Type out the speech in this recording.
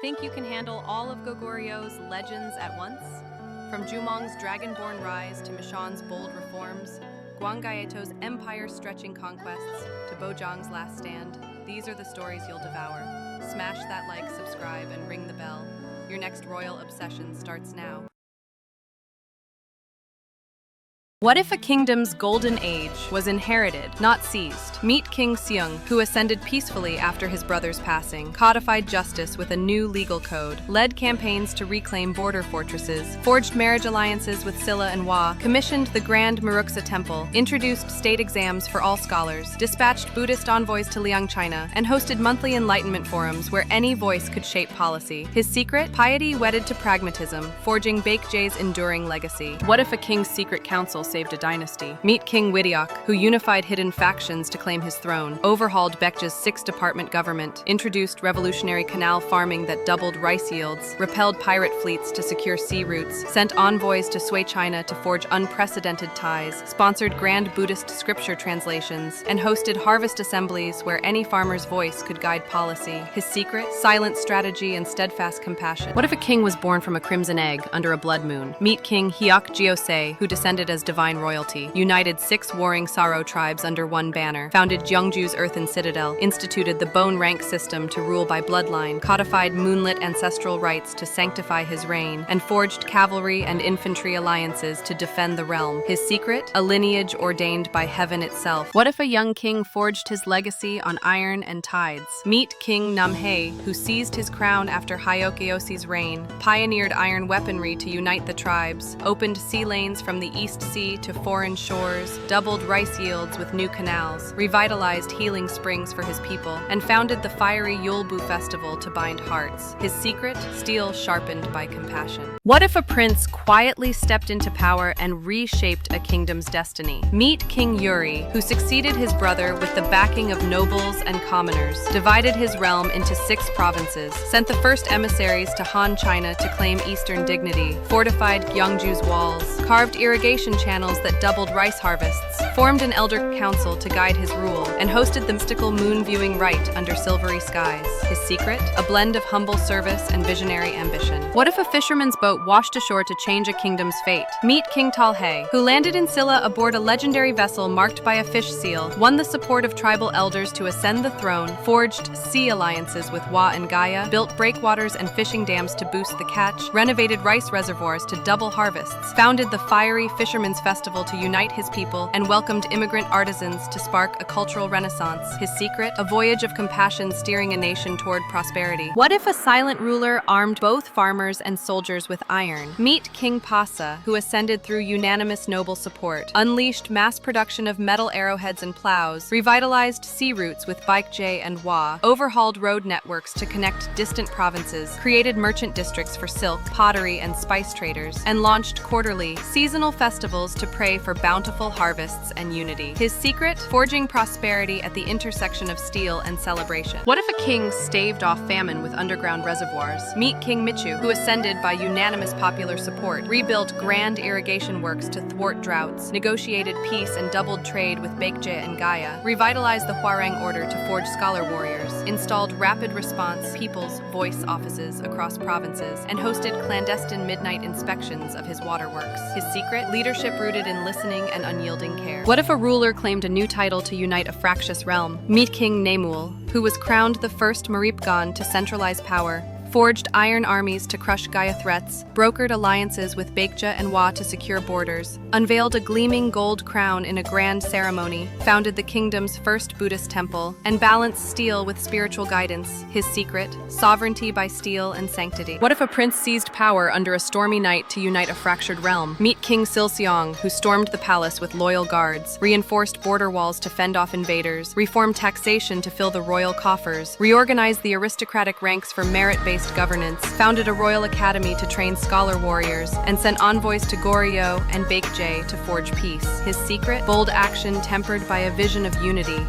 Think you can handle all of Goguryeo's legends at once? From Jumong's dragonborn rise to Mishan's bold reforms, Goguryeto's empire-stretching conquests to Bojang's last stand, these are the stories you'll devour. Smash that like, subscribe, and ring the bell. Your next royal obsession starts now. What if a kingdom's golden age was inherited, not seized? Meet King Seong, who ascended peacefully after his brother's passing, codified justice with a new legal code, led campaigns to reclaim border fortresses, forged marriage alliances with Silla and Hua, commissioned the Grand Muruksa Temple, introduced state exams for all scholars, dispatched Buddhist envoys to Liang China, and hosted monthly enlightenment forums where any voice could shape policy. His secret? Piety wedded to pragmatism, forging Baekje's enduring legacy. What if a king's secret council saved a dynasty? Meet King Widdeok, who unified hidden factions to claim his throne, overhauled Baekje's six-department government, introduced revolutionary canal farming that doubled rice yields, repelled pirate fleets to secure sea routes, sent envoys to sway China to forge unprecedented ties, sponsored grand Buddhist scripture translations, and hosted harvest assemblies where any farmer's voice could guide policy. His secret? Silent strategy and steadfast compassion. What if a king was born from a crimson egg under a blood moon? Meet King Hyok, who descended as divine royalty, united 6 warring Saro tribes under one banner, founded Gyeongju's earthen citadel, instituted the bone rank system to rule by bloodline, codified moonlit ancestral rights to sanctify his reign, and forged cavalry and infantry alliances to defend the realm. His secret? A lineage ordained by heaven itself. What if a young king forged his legacy on iron and tides? Meet King Namhae, who seized his crown after Hyokyeosi's reign, pioneered iron weaponry to unite the tribes, opened sea lanes from the East Sea to foreign shores, doubled rice yields with new canals, revitalized healing springs for his people, and founded the fiery Yulbu festival to bind hearts. His secret? Steel sharpened by compassion. What if a prince quietly stepped into power and reshaped a kingdom's destiny? Meet King Yuri, who succeeded his brother with the backing of nobles and commoners, divided his realm into 6 provinces, sent the first emissaries to Han China to claim eastern dignity, fortified Gyeongju's walls, carved irrigation channels that doubled rice harvests, formed an elder council to guide his rule, and hosted the mystical moon viewing rite under silvery skies. His secret? A blend of humble service and visionary ambition. What if a fisherman's boat washed ashore to change a kingdom's fate? Meet King Talhae, who landed in Silla aboard a legendary vessel marked by a fish seal, won the support of tribal elders to ascend the throne, forged sea alliances with Hua and Gaia, built breakwaters and fishing dams to boost the catch, renovated rice reservoirs to double harvests, founded the fiery Fisherman's Festival to unite his people, and welcomed immigrant artisans to spark a cultural renaissance. His secret? A voyage of compassion steering a nation toward prosperity. What if a silent ruler armed both farmers and soldiers with iron? Meet King Pasa, who ascended through unanimous noble support, unleashed mass production of metal arrowheads and plows, revitalized sea routes with Baekje and Hua, overhauled road networks to connect distant provinces, created merchant districts for silk, pottery, and spice traders, and launched quarterly, seasonal festivals to pray for bountiful harvests and unity. His secret? Forging prosperity at the intersection of steel and celebration. What if a king staved off famine with underground reservoirs? Meet King Michu, who ascended by unanimous popular support, rebuilt grand irrigation works to thwart droughts, negotiated peace and doubled trade with Baekje and Gaia, revitalized the Hwarang order to forge scholar warriors, installed rapid response people's voice offices across provinces, and hosted clandestine midnight inspections of his waterworks. His secret? Leadership rooted in listening and unyielding care. What if a ruler claimed a new title to unite a fractious realm? Meet King Nemul, who was crowned the first Maripgan to centralize power, forged iron armies to crush Gaia threats, brokered alliances with Baekje and Hua to secure borders, unveiled a gleaming gold crown in a grand ceremony, founded the kingdom's first Buddhist temple, and balanced steel with spiritual guidance. His secret? Sovereignty by steel and sanctity. What if a prince seized power under a stormy night to unite a fractured realm? Meet King Silseong, who stormed the palace with loyal guards, reinforced border walls to fend off invaders, reformed taxation to fill the royal coffers, reorganized the aristocratic ranks for merit-based governance, founded a royal academy to train scholar warriors, and sent envoys to Goguryeo and Baekje to forge peace. His secret? Bold action tempered by a vision of unity.